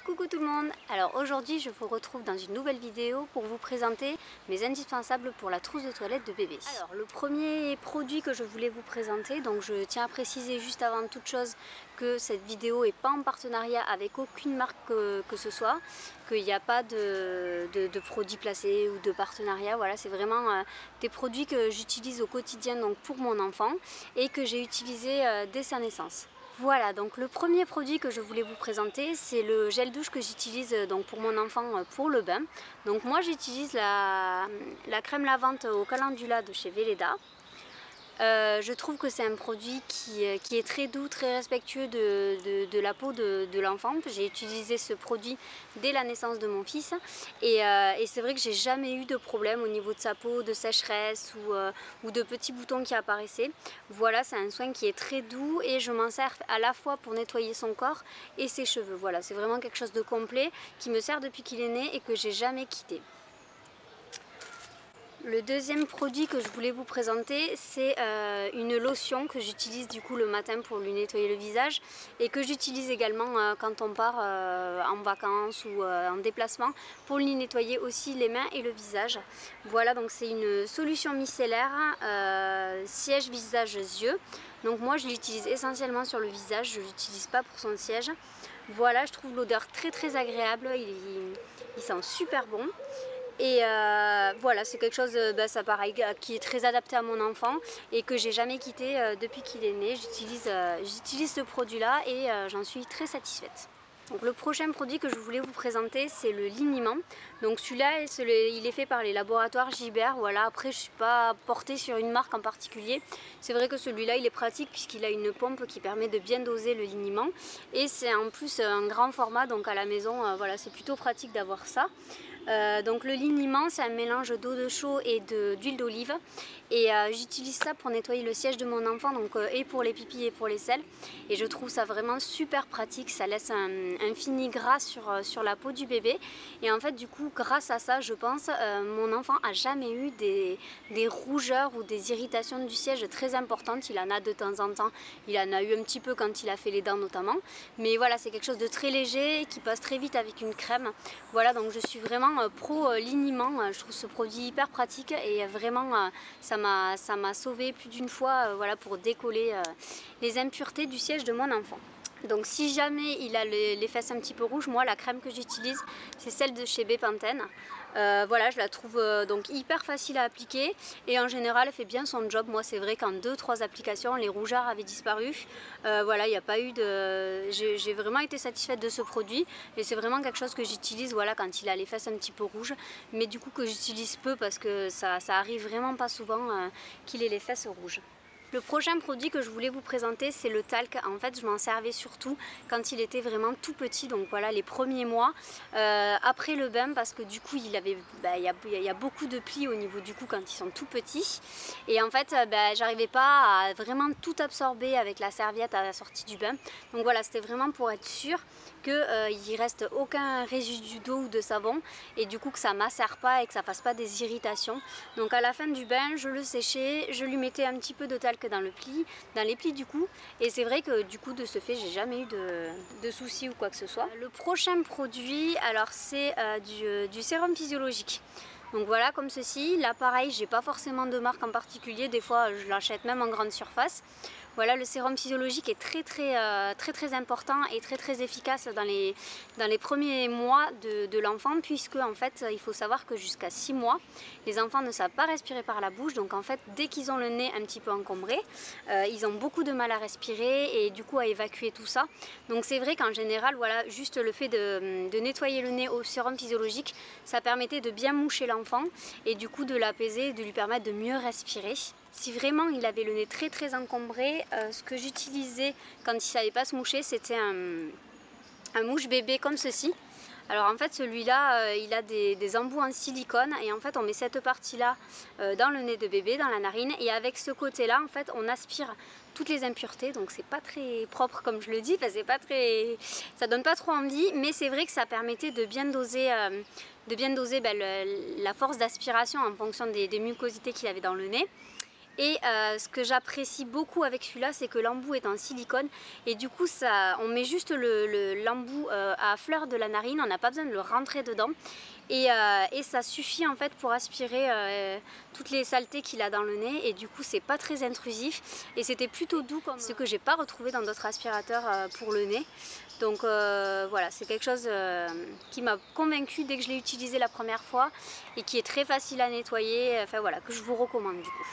Coucou tout le monde. Alors aujourd'hui je vous retrouve dans une nouvelle vidéo pour vous présenter mes indispensables pour la trousse de toilette de bébé. Alors le premier produit que je voulais vous présenter, donc je tiens à préciser juste avant toute chose que cette vidéo n'est pas en partenariat avec aucune marque que ce soit, qu'il n'y a pas de produits placés ou de partenariat. Voilà, c'est vraiment des produits que j'utilise au quotidien donc pour mon enfant et que j'ai utilisé dès sa naissance. Voilà, donc le premier produit que je voulais vous présenter, c'est le gel douche que j'utilise donc pour mon enfant pour le bain. Donc moi j'utilise la crème lavante au calendula de chez Velleda. Je trouve que c'est un produit qui est très doux, très respectueux de la peau de l'enfant. J'ai utilisé ce produit dès la naissance de mon fils et c'est vrai que j'ai jamais eu de problème au niveau de sa peau, de sécheresse ou de petits boutons qui apparaissaient. Voilà, c'est un soin qui est très doux et je m'en sers à la fois pour nettoyer son corps et ses cheveux. Voilà, c'est vraiment quelque chose de complet qui me sert depuis qu'il est né et que j'ai jamais quitté. Le deuxième produit que je voulais vous présenter, c'est une lotion que j'utilise du coup le matin pour lui nettoyer le visage et que j'utilise également quand on part en vacances ou en déplacement pour lui nettoyer aussi les mains et le visage. Voilà, donc c'est une solution micellaire siège visage yeux. Donc moi je l'utilise essentiellement sur le visage, je ne l'utilise pas pour son siège. Voilà, je trouve l'odeur très agréable, il sent super bon. Et voilà, c'est quelque chose, ça pareil, qui est très adapté à mon enfant et que j'ai jamais quitté depuis qu'il est né. J'utilise ce produit là et j'en suis très satisfaite. Donc le prochain produit que je voulais vous présenter, c'est le liniment. Donc celui-là, il est fait par les laboratoires Gibert. Voilà, après je ne suis pas portée sur une marque en particulier. C'est vrai que celui-là, il est pratique puisqu'il a une pompe qui permet de bien doser le liniment. Et c'est en plus un grand format, donc à la maison, voilà, c'est plutôt pratique d'avoir ça. Donc le liniment, c'est un mélange d'eau de chaux et d'huile d'olive et j'utilise ça pour nettoyer le siège de mon enfant, donc et pour les pipis et pour les selles, et je trouve ça vraiment super pratique. Ça laisse un fini gras sur la peau du bébé et en fait du coup grâce à ça je pense mon enfant a jamais eu des rougeurs ou des irritations du siège très importantes. Il en a de temps en temps, il en a eu un petit peu quand il a fait les dents notamment, mais voilà, c'est quelque chose de très léger qui passe très vite avec une crème. Voilà, donc je suis vraiment pro liniment. Je trouve ce produit hyper pratique et vraiment ça m'a sauvé plus d'une fois voilà, pour décoller les impuretés du siège de mon enfant. Donc si jamais il a les fesses un petit peu rouges, moi la crème que j'utilise c'est celle de chez Bepanthen. Voilà, je la trouve donc hyper facile à appliquer et en général elle fait bien son job. Moi c'est vrai qu'en 2-3 applications les rougeurs avaient disparu. Voilà, il n'y a pas eu de... J'ai vraiment été satisfaite de ce produit et c'est vraiment quelque chose que j'utilise voilà, quand il a les fesses un petit peu rouges, mais du coup que j'utilise peu parce que ça arrive vraiment pas souvent qu'il ait les fesses rouges. Le prochain produit que je voulais vous présenter, c'est le talc. En fait, je m'en servais surtout quand il était vraiment tout petit, donc voilà, les premiers mois après le bain, parce que du coup, il y a beaucoup de plis au niveau du cou quand ils sont tout petits. Et en fait, j'arrivais pas à vraiment tout absorber avec la serviette à la sortie du bain. Donc voilà, c'était vraiment pour être sûr qu'il reste aucun résidu d'eau ou de savon et du coup que ça macère pas et que ça fasse pas des irritations. Donc à la fin du bain, je le séchais, je lui mettais un petit peu de talc dans les plis du cou, et c'est vrai que du coup de ce fait j'ai jamais eu de soucis ou quoi que ce soit. Le prochain produit, alors c'est du sérum physiologique. Donc voilà, comme ceci. Là pareil, j'ai pas forcément de marque en particulier, des fois je l'achète même en grande surface. Voilà, le sérum physiologique est très important et très efficace dans les premiers mois de l'enfant, puisque en fait il faut savoir que jusqu'à 6 mois les enfants ne savent pas respirer par la bouche. Donc en fait dès qu'ils ont le nez un petit peu encombré, ils ont beaucoup de mal à respirer et du coup à évacuer tout ça. Donc c'est vrai qu'en général, voilà, juste le fait de nettoyer le nez au sérum physiologique, ça permettait de bien moucher l'enfant et du coup de l'apaiser, de lui permettre de mieux respirer. Si vraiment il avait le nez très encombré, ce que j'utilisais quand il ne savait pas se moucher, c'était un mouche bébé comme ceci. Alors en fait celui-là il a des embouts en silicone et en fait on met cette partie là dans le nez de bébé, dans la narine, et avec ce côté là en fait on aspire toutes les impuretés. Donc c'est pas très propre comme je le dis, enfin, c'est pas très... ça donne pas trop envie, mais c'est vrai que ça permettait de bien doser la force d'aspiration en fonction des mucosités qu'il avait dans le nez. Et ce que j'apprécie beaucoup avec celui-là, c'est que l'embout est en silicone et du coup on met juste l'embout à fleur de la narine, on n'a pas besoin de le rentrer dedans. Et ça suffit en fait pour aspirer toutes les saletés qu'il a dans le nez, et du coup c'est pas très intrusif et c'était plutôt doux, comme ce que j'ai pas retrouvé dans d'autres aspirateurs pour le nez. Donc voilà, c'est quelque chose qui m'a convaincue dès que je l'ai utilisé la première fois et qui est très facile à nettoyer, enfin voilà, que je vous recommande du coup.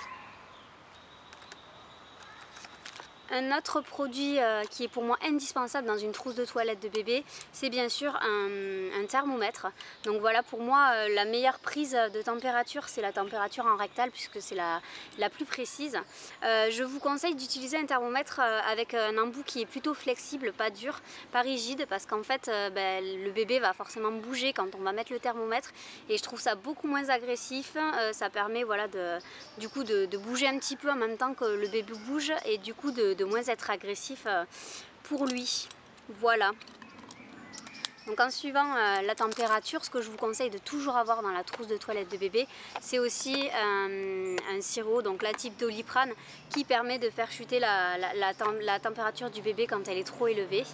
Un autre produit qui est pour moi indispensable dans une trousse de toilette de bébé, c'est bien sûr un thermomètre. Donc voilà, pour moi la meilleure prise de température, c'est la température en rectal, puisque c'est la plus précise. Je vous conseille d'utiliser un thermomètre avec un embout qui est plutôt flexible, pas dur, pas rigide, parce qu'en fait le bébé va forcément bouger quand on va mettre le thermomètre, et je trouve ça beaucoup moins agressif. Ça permet voilà, du coup de bouger un petit peu en même temps que le bébé bouge, et du coup de moins être agressif pour lui. Voilà. Donc en suivant la température, ce que je vous conseille de toujours avoir dans la trousse de toilette de bébé, c'est aussi un sirop, donc la type Doliprane, qui permet de faire chuter la température du bébé quand elle est trop élevée,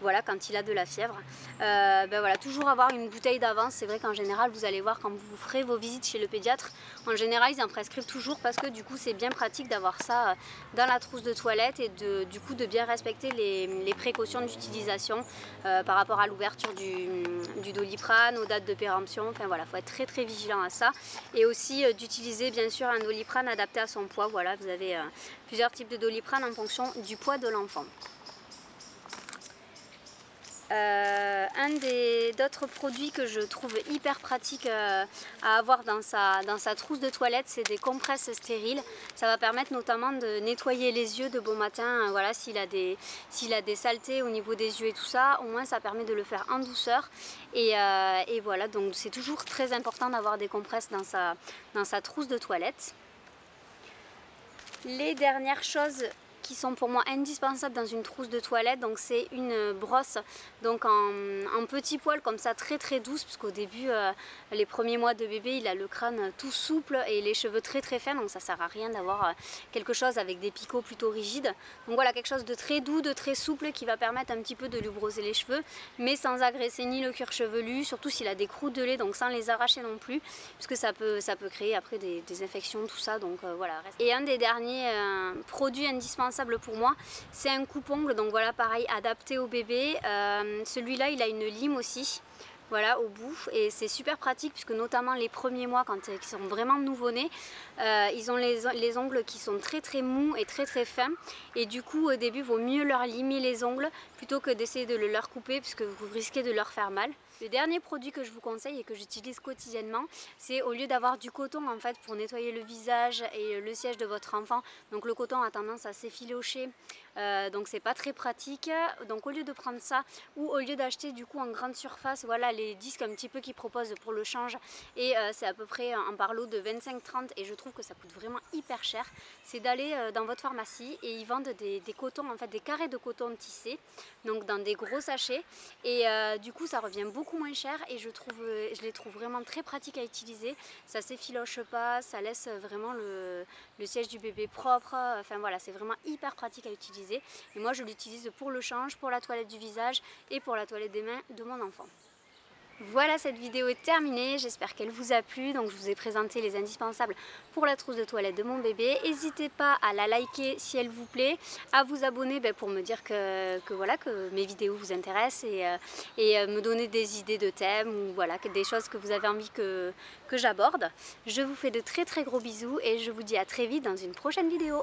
voilà, quand il a de la fièvre. Voilà, toujours avoir une bouteille d'avance. C'est vrai qu'en général, vous allez voir quand vous ferez vos visites chez le pédiatre, en général ils en prescrivent toujours, parce que du coup c'est bien pratique d'avoir ça dans la trousse de toilette, et du coup de bien respecter les précautions d'utilisation par rapport à l'ouverture du Doliprane, aux dates de péremption. Enfin voilà, il faut être très très vigilant à ça, et aussi d'utiliser bien sûr un Doliprane adapté à son poids. Voilà, vous avez plusieurs types de Doliprane en fonction du poids de l'enfant. Un d'autres produits que je trouve hyper pratique à avoir dans sa trousse de toilette, c'est des compresses stériles. Ça va permettre notamment de nettoyer les yeux de bon matin, voilà, s'il a des saletés au niveau des yeux et tout ça, au moins ça permet de le faire en douceur. Et voilà, donc c'est toujours très important d'avoir des compresses dans sa trousse de toilette. Les dernières choses qui sont pour moi indispensables dans une trousse de toilette, donc c'est une brosse, donc en petit poil comme ça, très très douce, parce qu'au début les premiers mois de bébé il a le crâne tout souple et les cheveux très très fins, donc ça sert à rien d'avoir quelque chose avec des picots plutôt rigides. Donc voilà, quelque chose de très doux, de très souple, qui va permettre un petit peu de lui brosser les cheveux, mais sans agresser ni le cuir chevelu, surtout s'il a des croûtes de lait, donc sans les arracher non plus, puisque ça peut créer après des infections, tout ça, donc voilà. Et un des derniers produits indispensables pour moi, c'est un coupe-ongle, donc voilà, pareil, adapté au bébé. Celui-là il a une lime aussi, voilà, au bout, et c'est super pratique, puisque notamment les premiers mois, quand ils sont vraiment nouveau-nés, ils ont les ongles qui sont très très mous et très très fins, et du coup au début il vaut mieux leur limer les ongles plutôt que d'essayer de le leur couper, puisque vous risquez de leur faire mal. Le dernier produit que je vous conseille et que j'utilise quotidiennement, c'est, au lieu d'avoir du coton en fait pour nettoyer le visage et le siège de votre enfant, donc le coton a tendance à s'effilocher, donc c'est pas très pratique. Donc au lieu de prendre ça, ou au lieu d'acheter du coup en grande surface, voilà, les disques un petit peu qu'ils proposent pour le change, et c'est à peu près un par lot de 25-30, et je trouve que ça coûte vraiment hyper cher, c'est d'aller dans votre pharmacie, et ils vendent des cotons, en fait des carrés de coton tissé, donc dans des gros sachets, et du coup ça revient beaucoup moins cher, et je les trouve vraiment très pratiques à utiliser. Ça s'effiloche pas, ça laisse vraiment le siège du bébé propre, enfin voilà, c'est vraiment hyper pratique à utiliser, et moi je l'utilise pour le change, pour la toilette du visage et pour la toilette des mains de mon enfant. Voilà, cette vidéo est terminée, j'espère qu'elle vous a plu. Donc je vous ai présenté les indispensables pour la trousse de toilette de mon bébé. N'hésitez pas à la liker si elle vous plaît, à vous abonner pour me dire que voilà, que mes vidéos vous intéressent, et me donner des idées de thèmes, ou voilà, des choses que vous avez envie que j'aborde. Je vous fais de très très gros bisous, et je vous dis à très vite dans une prochaine vidéo.